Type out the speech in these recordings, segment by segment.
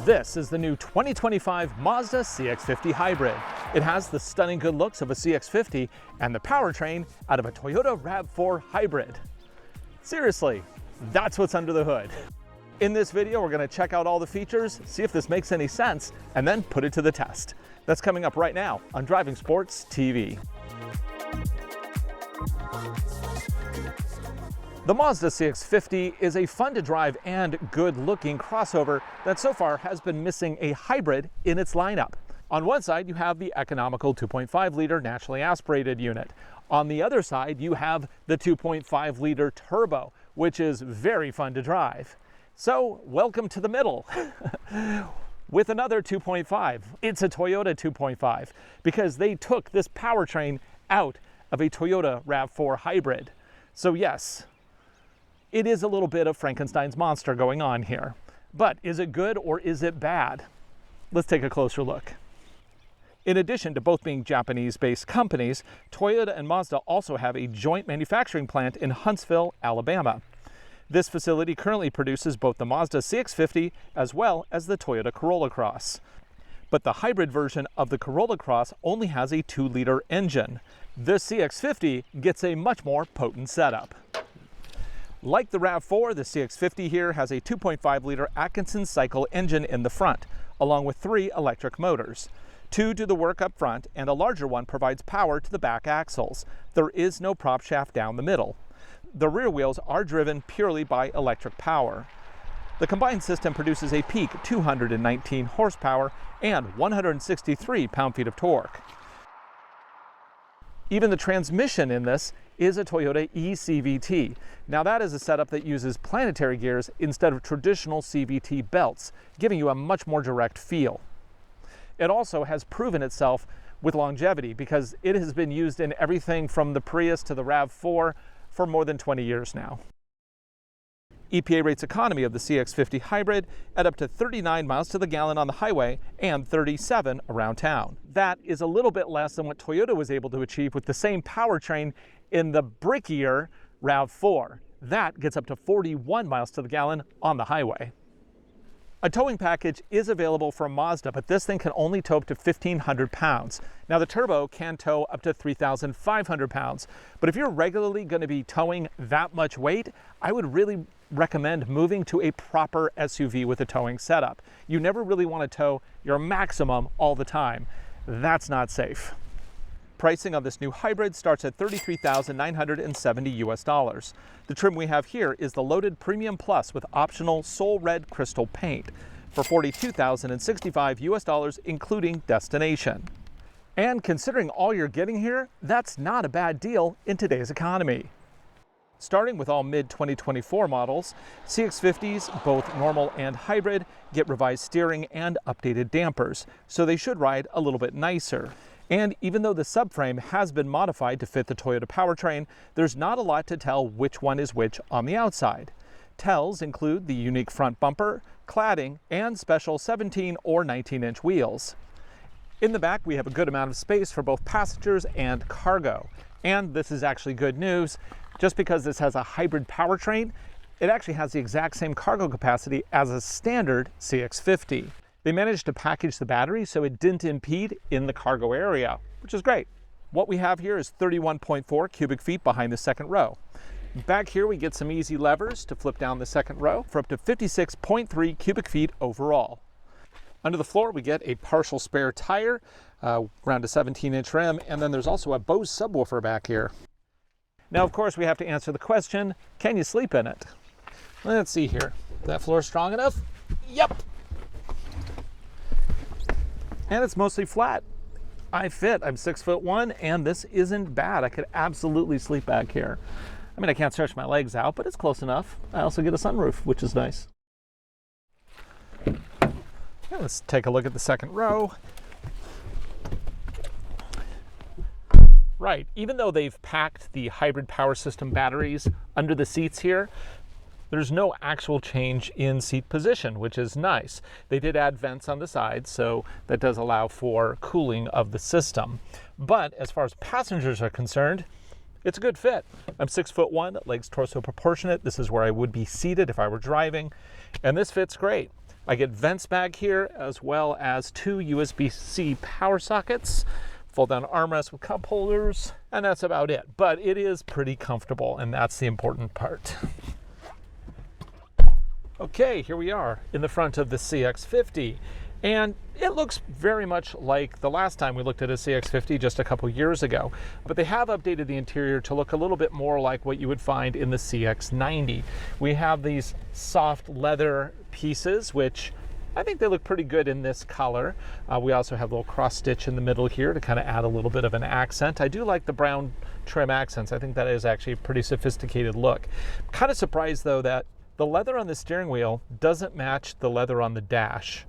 This is the new 2025 Mazda CX-50 Hybrid. It has the stunning good looks of a CX-50 and the powertrain out of a Toyota RAV4 Hybrid. Seriously, that's what's under the hood. In this video, we're going to check out all the features, see if this makes any sense, and then put it to the test. That's coming up right now on Driving Sports TV. The Mazda CX-50 is a fun-to-drive and good-looking crossover that so far has been missing a hybrid in its lineup. On one side, you have the economical 2.5-liter naturally aspirated unit. On the other side, you have the 2.5-liter turbo, which is very fun to drive. So, welcome to the middle. With another 2.5. It's a Toyota 2.5 because they took this powertrain out of a Toyota RAV4 Hybrid. So yes, it is a little bit of Frankenstein's monster going on here. But is it good or is it bad? Let's take a closer look. In addition to both being Japanese-based companies, Toyota and Mazda also have a joint manufacturing plant in Huntsville, Alabama. This facility currently produces both the Mazda CX-50 as well as the Toyota Corolla Cross. But the hybrid version of the Corolla Cross only has a 2-liter engine. The CX-50 gets a much more potent setup. Like the RAV4, the CX-50 here has a 2.5-liter Atkinson cycle engine in the front, along with 3 electric motors. 2 do the work up front, and a larger one provides power to the back axles. There is no prop shaft down the middle. The rear wheels are driven purely by electric power. The combined system produces a peak 219 horsepower and 163 pound-feet of torque. Even the transmission in this is a Toyota eCVT. Now that is a setup that uses planetary gears instead of traditional CVT belts, giving you a much more direct feel. It also has proven itself with longevity because it has been used in everything from the Prius to the RAV4 for more than 20 years now. EPA rates economy of the CX-50 Hybrid at up to 39 miles to the gallon on the highway and 37 around town. That is a little bit less than what Toyota was able to achieve with the same powertrain in the brickier RAV4. That gets up to 41 miles to the gallon on the highway. A towing package is available from Mazda, but this thing can only tow up to 1,500 pounds. Now the turbo can tow up to 3,500 pounds, but if you're regularly going to be towing that much weight, I would really recommend moving to a proper SUV with a towing setup. You never really want to tow your maximum all the time. That's not safe. Pricing on this new hybrid starts at $33,970 US. The trim we have here is the loaded Premium Plus with optional Soul Red Crystal paint for $42,065 US, including destination. And considering all you're getting here, that's not a bad deal in today's economy. Starting with all mid-2024 models, CX-50s, both normal and hybrid, get revised steering and updated dampers, so they should ride a little bit nicer. And even though the subframe has been modified to fit the Toyota powertrain, there's not a lot to tell which one is which on the outside. Tells include the unique front bumper, cladding, and special 17 or 19-inch wheels. In the back, we have a good amount of space for both passengers and cargo. And this is actually good news. Just because this has a hybrid powertrain, it actually has the exact same cargo capacity as a standard CX-50. They managed to package the battery so it didn't impede in the cargo area, which is great. What we have here is 31.4 cubic feet behind the second row. Back here we get some easy levers to flip down the second row for up to 56.3 cubic feet overall. Under the floor we get a partial spare tire, around a 17-inch rim, and then there's also a Bose subwoofer back here. Now of course we have to answer the question, can you sleep in it? Let's see here. Is that floor strong enough? Yep. And it's mostly flat. I fit. I'm 6'1", and this isn't bad. I could absolutely sleep back here. I mean, I can't stretch my legs out, but it's close enough. I also get a sunroof, which is nice. Okay, let's take a look at the second row. Right, even though they've packed the hybrid power system batteries under the seats here, there's no actual change in seat position, which is nice. They did add vents on the sides, so that does allow for cooling of the system. But as far as passengers are concerned, it's a good fit. I'm 6'1", legs torso proportionate. This is where I would be seated if I were driving, and this fits great. I get vents back here, as well as 2 USB-C power sockets, fold down armrest with cup holders, and that's about it. But it is pretty comfortable, and that's the important part. Okay, here we are in the front of the CX-50, and it looks very much like the last time we looked at a CX-50 just a couple years ago, but they have updated the interior to look a little bit more like what you would find in the CX-90. We have these soft leather pieces, which I think they look pretty good in this color. We also have a little cross stitch in the middle here to kind of add a little bit of an accent. I do like the brown trim accents. I think that is actually a pretty sophisticated look. I'm kind of surprised though that the leather on the steering wheel doesn't match the leather on the dash.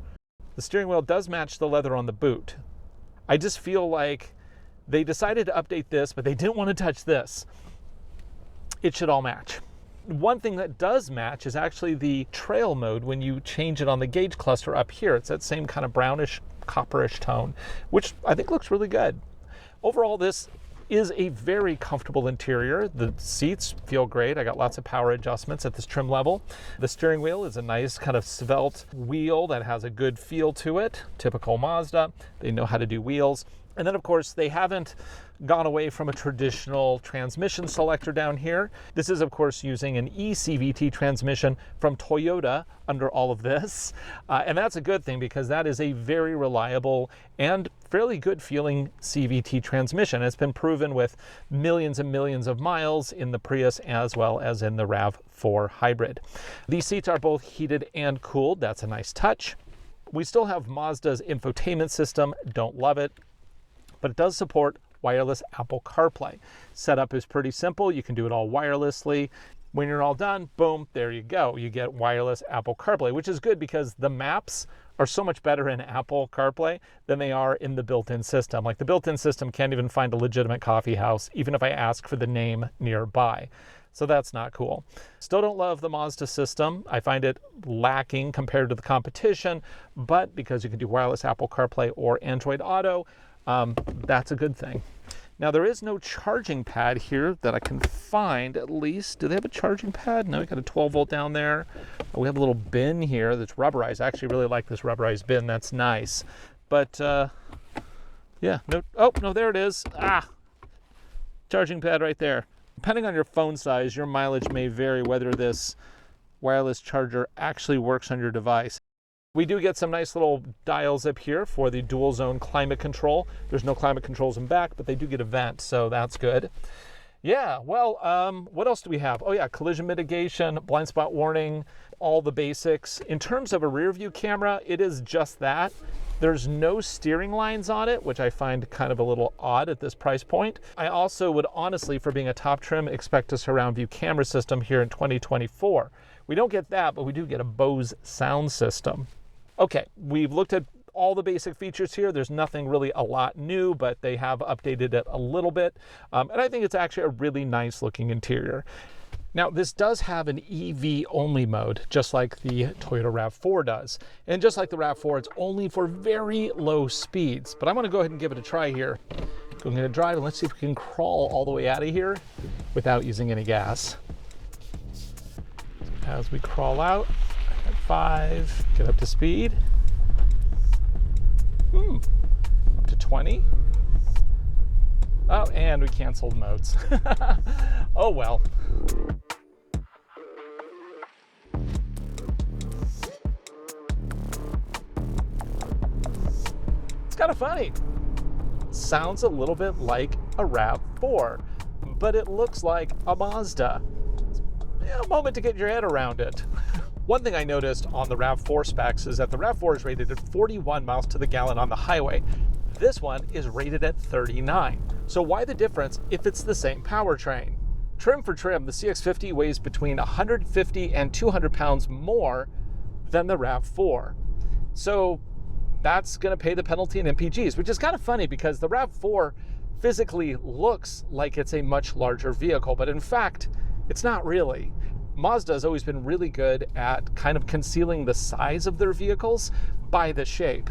The steering wheel does match the leather on the boot. I just feel like they decided to update this, but they didn't want to touch this. It should all match. One thing that does match is actually the trail mode when you change it on the gauge cluster up here. It's that same kind of brownish, copperish tone, which I think looks really good. Overall, this is a very comfortable interior. The seats feel great. I got lots of power adjustments at this trim level. The steering wheel is a nice kind of svelte wheel that has a good feel to it. Typical Mazda. They know how to do wheels. And then of course they haven't gone away from a traditional transmission selector down here. This is of course using an eCVT transmission from Toyota under all of this. And that's a good thing because that is a very reliable and fairly good feeling CVT transmission. It's been proven with millions and millions of miles in the Prius as well as in the RAV4 hybrid. These seats are both heated and cooled. That's a nice touch. We still have Mazda's infotainment system. Don't love it, but it does support wireless Apple CarPlay. Setup is pretty simple. You can do it all wirelessly. When you're all done, boom, there you go. You get wireless Apple CarPlay, which is good because the maps are so much better in Apple CarPlay than they are in the built-in system. Like the built-in system can't even find a legitimate coffee house, even if I ask for the name nearby. So that's not cool. Still don't love the Mazda system. I find it lacking compared to the competition, but because you can do wireless Apple CarPlay or Android Auto, that's a good thing. Now there is no charging pad here that I can find, at least. Do they have a charging pad? No, we got a 12 volt down there. We have a little bin here that's rubberized. I actually really like this rubberized bin. That's nice. But yeah, no, oh, no, there it is. Charging pad right there. Depending on your phone size, your mileage may vary whether this wireless charger actually works on your device. We do get some nice little dials up here for the dual zone climate control. There's no climate controls in back, but they do get a vent, so that's good. Yeah, well, what else do we have? Oh yeah, collision mitigation, blind spot warning, all the basics. In terms of a rear view camera, it is just that. There's no steering lines on it, which I find kind of a little odd at this price point. I also would honestly, for being a top trim, expect a surround view camera system here in 2024. We don't get that, but we do get a Bose sound system. Okay, we've looked at all the basic features here. There's nothing really a lot new, but they have updated it a little bit. And I think it's actually a really nice looking interior. Now, this does have an EV only mode, just like the Toyota RAV4 does. And just like the RAV4, it's only for very low speeds. But I'm gonna go ahead and give it a try here. I'm gonna drive and let's see if we can crawl all the way out of here without using any gas. As we crawl out, at 5, get up to speed. Up to 20. Oh, and we canceled modes. Oh well. It's kind of funny. Sounds a little bit like a RAV4, but it looks like a Mazda. A moment to get your head around it. One thing I noticed on the RAV4 specs is that the RAV4 is rated at 41 miles to the gallon on the highway. This one is rated at 39. So why the difference if it's the same powertrain? Trim for trim, the CX-50 weighs between 150 and 200 pounds more than the RAV4. So that's going to pay the penalty in MPGs, which is kind of funny because the RAV4 physically looks like it's a much larger vehicle, but in fact, it's not really. Mazda has always been really good at kind of concealing the size of their vehicles by the shape.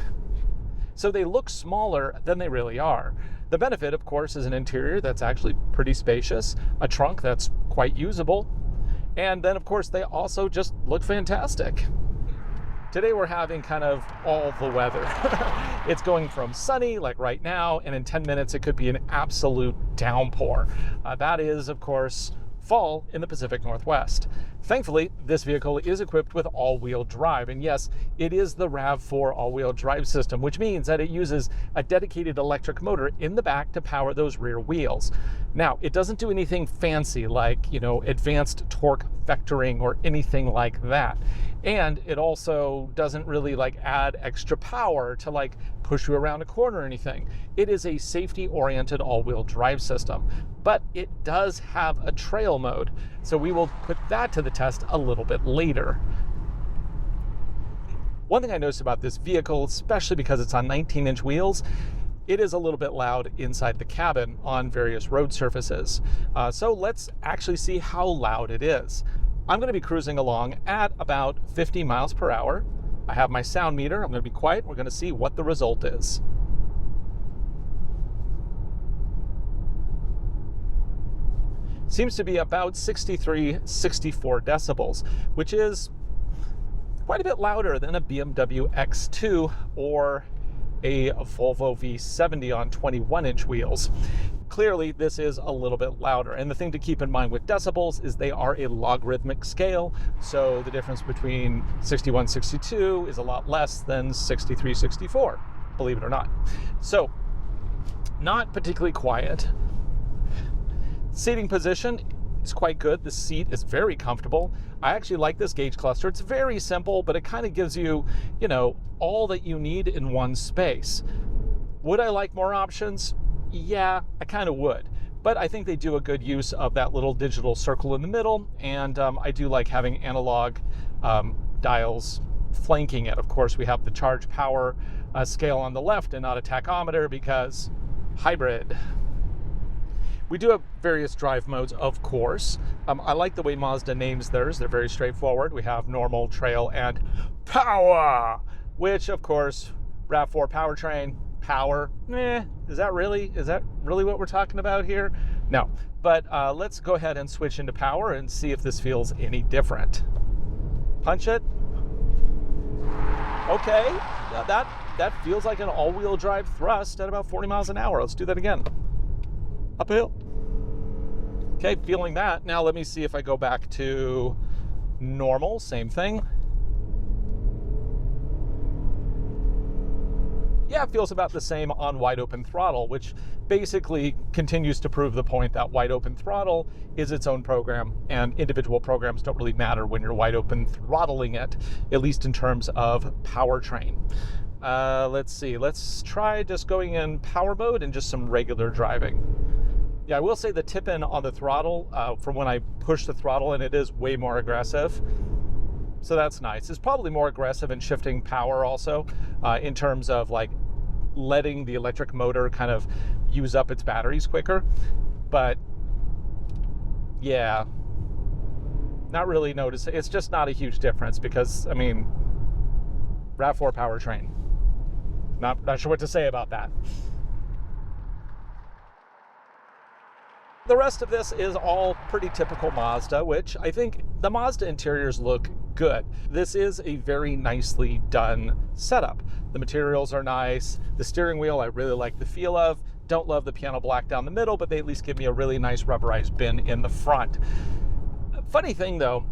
So they look smaller than they really are. The benefit, of course, is an interior that's actually pretty spacious, a trunk that's quite usable, and then, of course, they also just look fantastic. Today we're having kind of all the weather. It's going from sunny, like right now, and in 10 minutes it could be an absolute downpour. That is, of course, fall in the Pacific Northwest. Thankfully, this vehicle is equipped with all-wheel drive, and yes, it is the RAV4 all-wheel drive system, which means that it uses a dedicated electric motor in the back to power those rear wheels. Now, it doesn't do anything fancy like, advanced torque vectoring or anything like that. And it also doesn't really add extra power to push you around a corner or anything. It is a safety-oriented all-wheel drive system, but it does have a trail mode. So we will put that to the test a little bit later. One thing I noticed about this vehicle, especially because it's on 19-inch wheels, it is a little bit loud inside the cabin on various road surfaces. So let's actually see how loud it is. I'm going to be cruising along at about 50 miles per hour. I have my sound meter. I'm going to be quiet. We're going to see what the result is. Seems to be about 63, 64 decibels, which is quite a bit louder than a BMW X2 or a Volvo V70 on 21-inch wheels. Clearly, this is a little bit louder. And the thing to keep in mind with decibels is they are a logarithmic scale. So the difference between 61, 62 is a lot less than 63, 64, believe it or not. So, not particularly quiet. Seating position is quite good. The seat is very comfortable. I actually like this gauge cluster. It's very simple, but it kind of gives you, all that you need in one space. Would I like more options? Yeah, I kind of would. But I think they do a good use of that little digital circle in the middle, and I do like having analog dials flanking it. Of course, we have the charge power scale on the left and not a tachometer because hybrid. We do have various drive modes, of course. I like the way Mazda names theirs. They're very straightforward. We have normal, trail, and power, which, of course, RAV4 Powertrain, power, is that really what we're talking about here? No, but let's go ahead and switch into power and see if this feels any different. Punch it. Okay, that feels like an all-wheel drive thrust at about 40 miles an hour. Let's do that again. Uphill. Okay, feeling that. Now let me see if I go back to normal, same thing. Yeah, it feels about the same on wide open throttle, which basically continues to prove the point that wide open throttle is its own program, and individual programs don't really matter when you're wide open throttling it, at least in terms of powertrain. Let's see, let's try just going in power mode and just some regular driving. Yeah, I will say the tip-in on the throttle from when I push the throttle, and it is way more aggressive. So that's nice. It's probably more aggressive in shifting power also in terms of letting the electric motor kind of use up its batteries quicker. But yeah, not really noticing. It's just not a huge difference because, RAV4 powertrain. Not sure what to say about that. The rest of this is all pretty typical Mazda, which I think the Mazda interiors look good. This is a very nicely done setup. The materials are nice. The steering wheel I really like the feel of. Don't love the piano black down the middle, but they at least give me a really nice rubberized bin in the front. Funny thing though,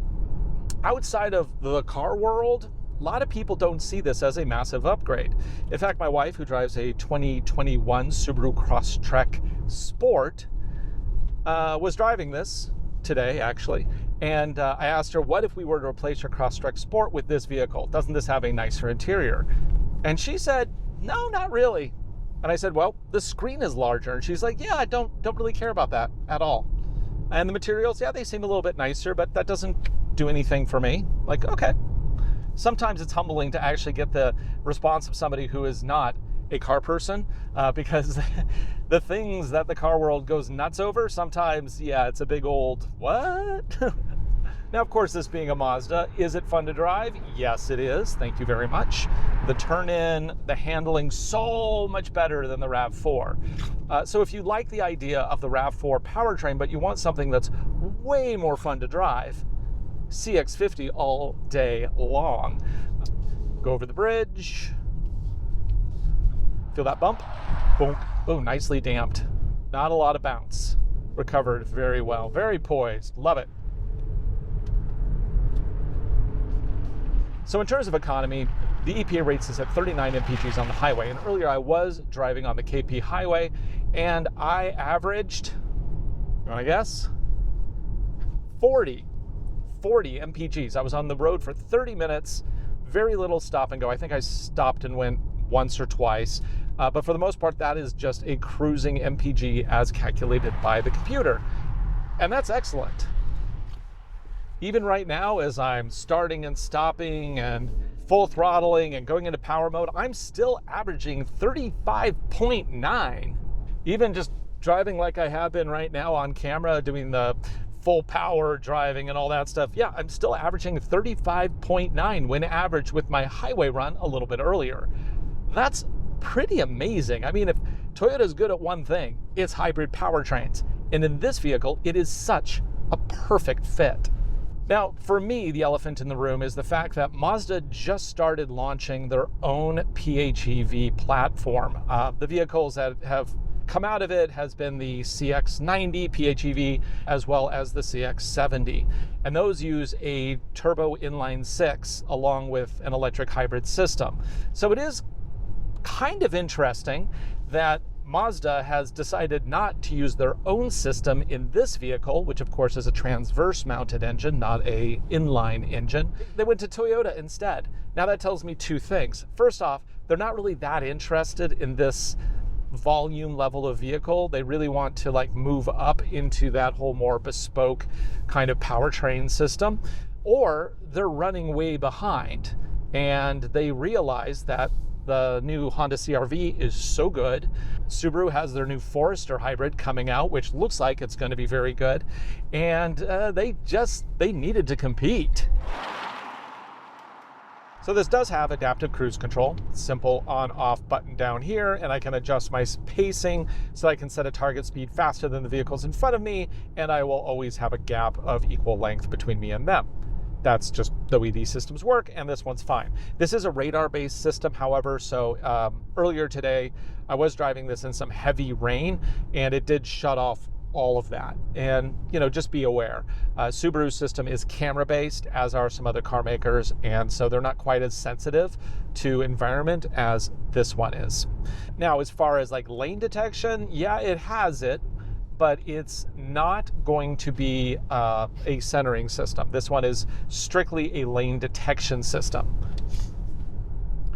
outside of the car world, a lot of people don't see this as a massive upgrade. In fact, my wife, who drives a 2021 Subaru Crosstrek Sport, was driving this today, actually, and I asked her, what if we were to replace her Crosstrek Sport with this vehicle? Doesn't this have a nicer interior? And she said, no, not really. And I said, well, the screen is larger. And she's like, yeah, I don't really care about that at all. And the materials, yeah, they seem a little bit nicer, but that doesn't do anything for me. Like, okay. Sometimes it's humbling to actually get the response of somebody who is not a car person, because the things that the car world goes nuts over, sometimes, yeah, it's a big old, what? Now, of course, this being a Mazda, is it fun to drive? Yes, it is. Thank you very much. The turn-in, the handling, so much better than the RAV4. So if you like the idea of the RAV4 powertrain, but you want something that's way more fun to drive, CX-50 all day long. Go over the bridge. Feel that bump? Boom. Oh, nicely damped. Not a lot of bounce. Recovered very well. Very poised. Love it. So in terms of economy, the EPA rates this at 39 mpgs on the highway. And earlier I was driving on the KP highway and I averaged, I guess, 40 mpgs. I was on the road for 30 minutes, very little stop and go. I think I stopped and went once or twice. But for the most part, that is just a cruising MPG as calculated by the computer. And that's excellent. Even right now, as I'm starting and stopping and full throttling and going into power mode, I'm still averaging 35.9. Even just driving like I have been right now on camera, doing the full power driving and all that stuff, yeah, I'm still averaging 35.9 when averaged with my highway run a little bit earlier. That's pretty amazing. I mean, if Toyota's good at one thing, it's hybrid powertrains. And in this vehicle, it is such a perfect fit. Now, for me, the elephant in the room is the fact that Mazda just started launching their own PHEV platform. The vehicles that have come out of it has been the CX-90 PHEV as well as the CX-70. And those use a turbo inline six along with an electric hybrid system. So it is kind of interesting that Mazda has decided not to use their own system in this vehicle, which of course is a transverse mounted engine, not a inline engine. They went to Toyota instead. Now that tells me two things. First off, they're not really that interested in this volume level of vehicle. They really want to like move up into that whole more bespoke kind of powertrain system, or they're running way behind and they realize that the new Honda CR-V is so good. Subaru has their new Forester hybrid coming out, which looks like it's going to be very good. And they needed to compete. So this does have adaptive cruise control, simple on-off button down here, and I can adjust my pacing so I can set a target speed faster than the vehicles in front of me, and I will always have a gap of equal length between me and them. That's just the way these systems work, and this one's fine. This is a radar-based system, however, so earlier today, I was driving this in some heavy rain, and it did shut off all of that. And, you know, just be aware. Subaru's system is camera-based, as are some other car makers, and so they're not quite as sensitive to environment as this one is. Now, as far as like lane detection, yeah, it has it, but it's not going to be a centering system. This one is strictly a lane detection system.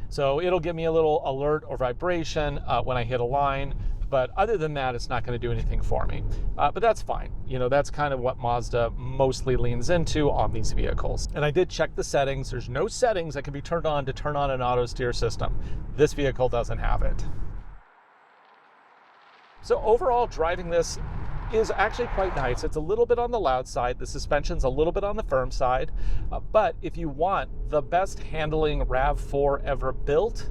So it'll give me a little alert or vibration when I hit a line, but other than that, it's not going to do anything for me. But that's fine. You know, that's kind of what Mazda mostly leans into on these vehicles. And I did check the settings. There's no settings that can be turned on to turn on an auto steer system. This vehicle doesn't have it. So overall, driving this is actually quite nice. It's a little bit on the loud side. The suspension's a little bit on the firm side. But if you want the best handling RAV4 ever built,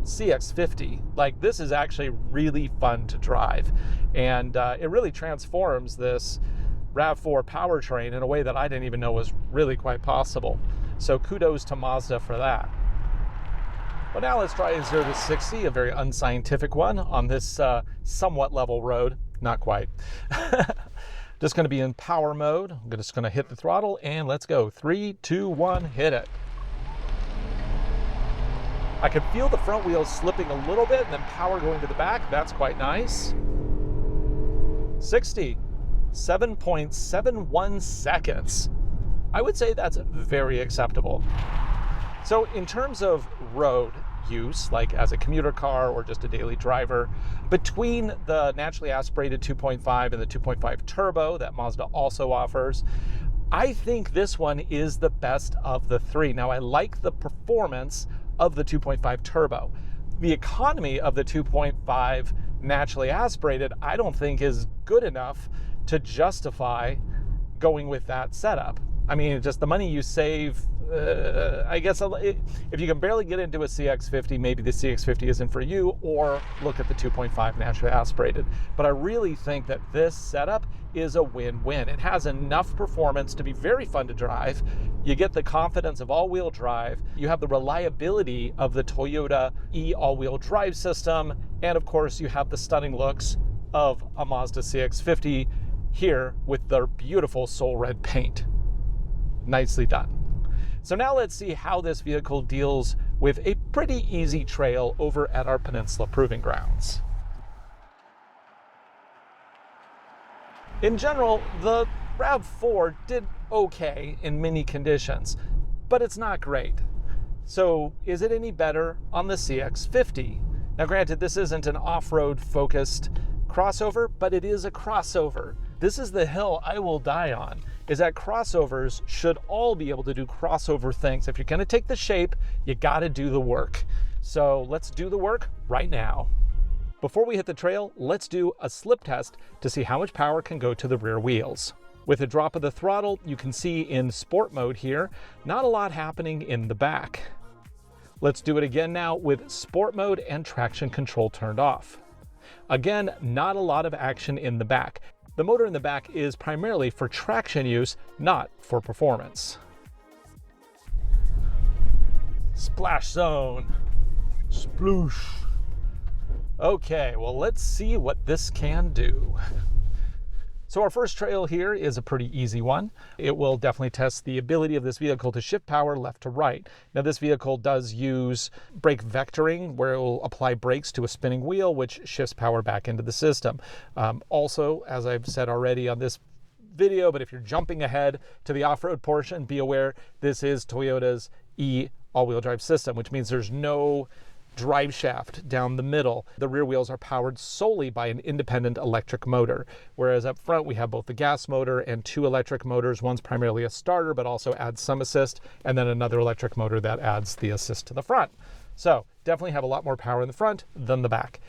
CX-50. Like, this is actually really fun to drive. And it really transforms this RAV4 powertrain in a way that I didn't even know was really quite possible. So kudos to Mazda for that. Well, now let's try a 0 to 60, a very unscientific one on this somewhat level road. Not quite. Just going to be in power mode. I'm just going to hit the throttle and let's go. 3, 2, 1, hit it. I can feel the front wheels slipping a little bit and then power going to the back. That's quite nice. 60, 7.71 seconds. I would say that's very acceptable. So in terms of road use, like as a commuter car or just a daily driver, between the naturally aspirated 2.5 and the 2.5 turbo that Mazda also offers, I think this one is the best of the three. Now, I like the performance of the 2.5 turbo. The economy of the 2.5 naturally aspirated, I don't think is good enough to justify going with that setup. I mean, just the money you save, I guess if you can barely get into a CX-50, maybe the CX-50 isn't for you, or look at the 2.5 naturally aspirated. But I really think that this setup is a win-win. It has enough performance to be very fun to drive. You get the confidence of all-wheel drive. You have the reliability of the Toyota all-wheel drive system. And of course, you have the stunning looks of a Mazda CX-50 here with their beautiful soul red paint. Nicely done. So now let's see how this vehicle deals with a pretty easy trail over at our Peninsula Proving Grounds. In general, the RAV4 did okay in many conditions, but it's not great. So is it any better on the CX-50? Now granted, this isn't an off-road focused crossover, but it is a crossover. This is the hill I will die on, is that crossovers should all be able to do crossover things. If you're gonna take the shape, you gotta do the work. So let's do the work right now. Before we hit the trail, let's do a slip test to see how much power can go to the rear wheels. With a drop of the throttle, you can see in sport mode here, not a lot happening in the back. Let's do it again now with sport mode and traction control turned off. Again, not a lot of action in the back. The motor in the back is primarily for traction use, not for performance. Splash zone. Sploosh. Okay, well, let's see what this can do. So our first trail here is a pretty easy one. It will definitely test the ability of this vehicle to shift power left to right. Now this vehicle does use brake vectoring, where it will apply brakes to a spinning wheel, which shifts power back into the system. Also, as I've said already on this video, but if you're jumping ahead to the off-road portion, be aware this is Toyota's all-wheel drive system, which means there's no drive shaft down the middle. The rear wheels are powered solely by an independent electric motor, whereas up front we have both the gas motor and two electric motors. One's primarily a starter but also adds some assist, and then another electric motor that adds the assist to the front. So definitely have a lot more power in the front than the back.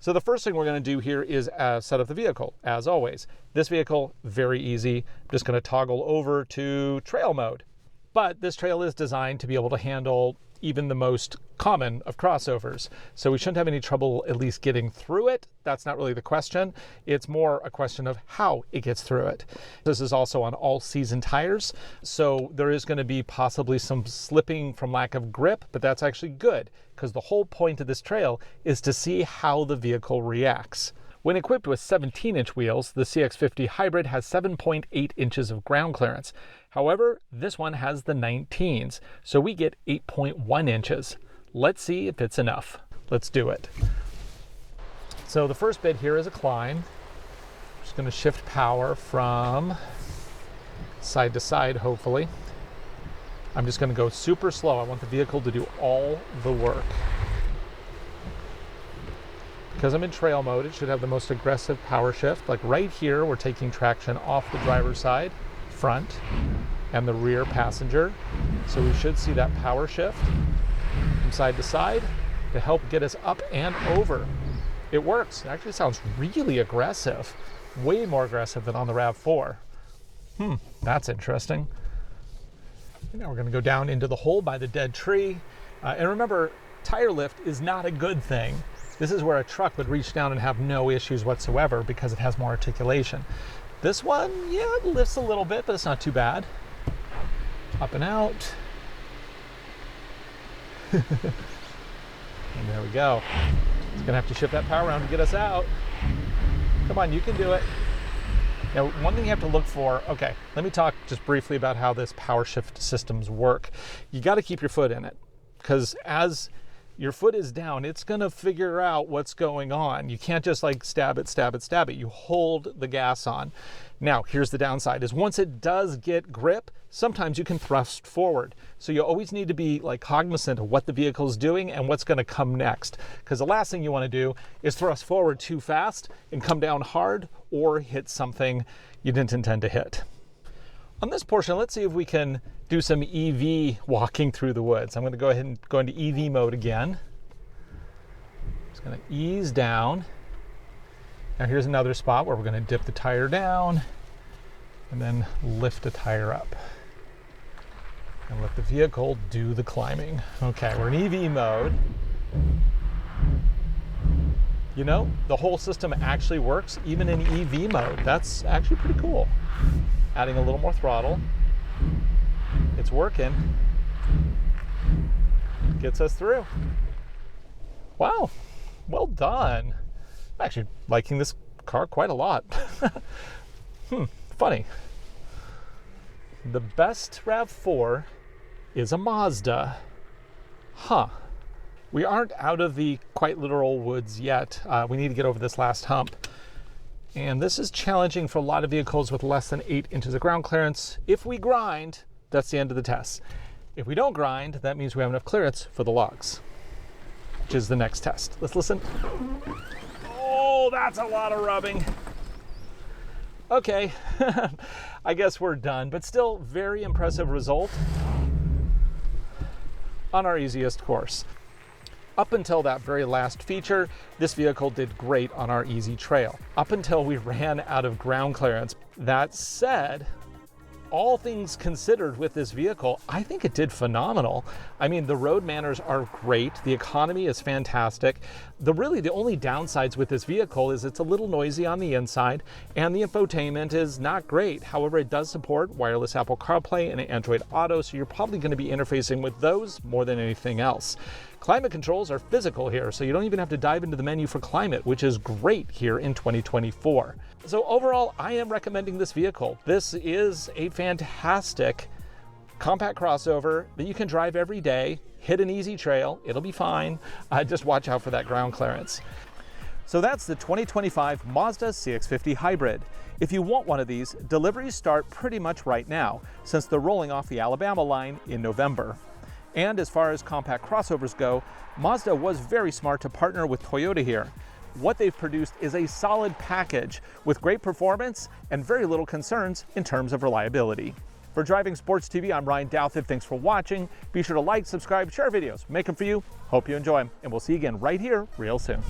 So the first thing we're going to do here is set up the vehicle, as always. This vehicle, very easy. I'm just going to toggle over to trail mode. But this trail is designed to be able to handle even the most common of crossovers. So we shouldn't have any trouble at least getting through it. That's not really the question. It's more a question of how it gets through it. This is also on all season tires. So there is going to be possibly some slipping from lack of grip, but that's actually good because the whole point of this trail is to see how the vehicle reacts. When equipped with 17-inch wheels, the CX-50 Hybrid has 7.8 inches of ground clearance. However, this one has the 19s, so we get 8.1 inches. Let's see if it's enough. Let's do it. So the first bit here is a climb. I'm just going to shift power from side to side, hopefully. I'm just going to go super slow. I want the vehicle to do all the work. Because I'm in trail mode, it should have the most aggressive power shift. Like right here, we're taking traction off the driver's side, front, and the rear passenger. So we should see that power shift from side to side to help get us up and over. It works. It actually sounds really aggressive. Way more aggressive than on the RAV4. That's interesting. Now we're going to go down into the hole by the dead tree. And remember, tire lift is not a good thing. This is where a truck would reach down and have no issues whatsoever because it has more articulation. This one, yeah, it lifts a little bit, but it's not too bad. Up and out. And there we go. It's gonna have to shift that power around to get us out. Come on, you can do it. Now, one thing you have to look for, okay, let me talk just briefly about how this power shift systems work. You gotta keep your foot in it, because as your foot is down, it's gonna figure out what's going on. You can't just like stab it, stab it, stab it. You hold the gas on. Now, here's the downside is once it does get grip, sometimes you can thrust forward. So you always need to be like cognizant of what the vehicle's doing and what's gonna come next. Because the last thing you wanna do is thrust forward too fast and come down hard or hit something you didn't intend to hit. On this portion, let's see if we can do some EV walking through the woods. I'm going to go ahead and go into EV mode again. Just going to ease down. Now here's another spot where we're going to dip the tire down and then lift the tire up. and let the vehicle do the climbing. Okay, we're in EV mode. You know, the whole system actually works even in EV mode. That's actually pretty cool. Adding a little more throttle. It's working. Gets us through. Wow, well done. I'm actually liking this car quite a lot. Funny. The best RAV4 is a Mazda. Huh. We aren't out of the quite literal woods yet. We need to get over this last hump. And this is challenging for a lot of vehicles with less than 8 inches of ground clearance. If we grind, that's the end of the test. If we don't grind, that means we have enough clearance for the logs, which is the next test. Let's listen. Oh, that's a lot of rubbing. Okay, I guess we're done, but still very impressive result on our easiest course. Up until that very last feature, this vehicle did great on our easy trail, up until we ran out of ground clearance. That said, all things considered with this vehicle, I think it did phenomenal. I mean, the road manners are great. The economy is fantastic. Really the only downsides with this vehicle is it's a little noisy on the inside and the infotainment is not great. However, it does support wireless Apple CarPlay and Android Auto, so you're probably going to be interfacing with those more than anything else. Climate controls are physical here, so you don't even have to dive into the menu for climate, which is great here in 2024. So overall, I am recommending this vehicle. This is a fantastic compact crossover that you can drive every day, hit an easy trail, it'll be fine. Just watch out for that ground clearance. So that's the 2025 Mazda CX-50 Hybrid. If you want one of these, deliveries start pretty much right now, since they're rolling off the Alabama line in November. And as far as compact crossovers go, Mazda was very smart to partner with Toyota here. What they've produced is a solid package with great performance and very little concerns in terms of reliability. For Driving Sports TV, I'm Ryan Douthit. Thanks for watching. Be sure to like, subscribe, share videos, make them for you. Hope you enjoy them, and we'll see you again right here real soon.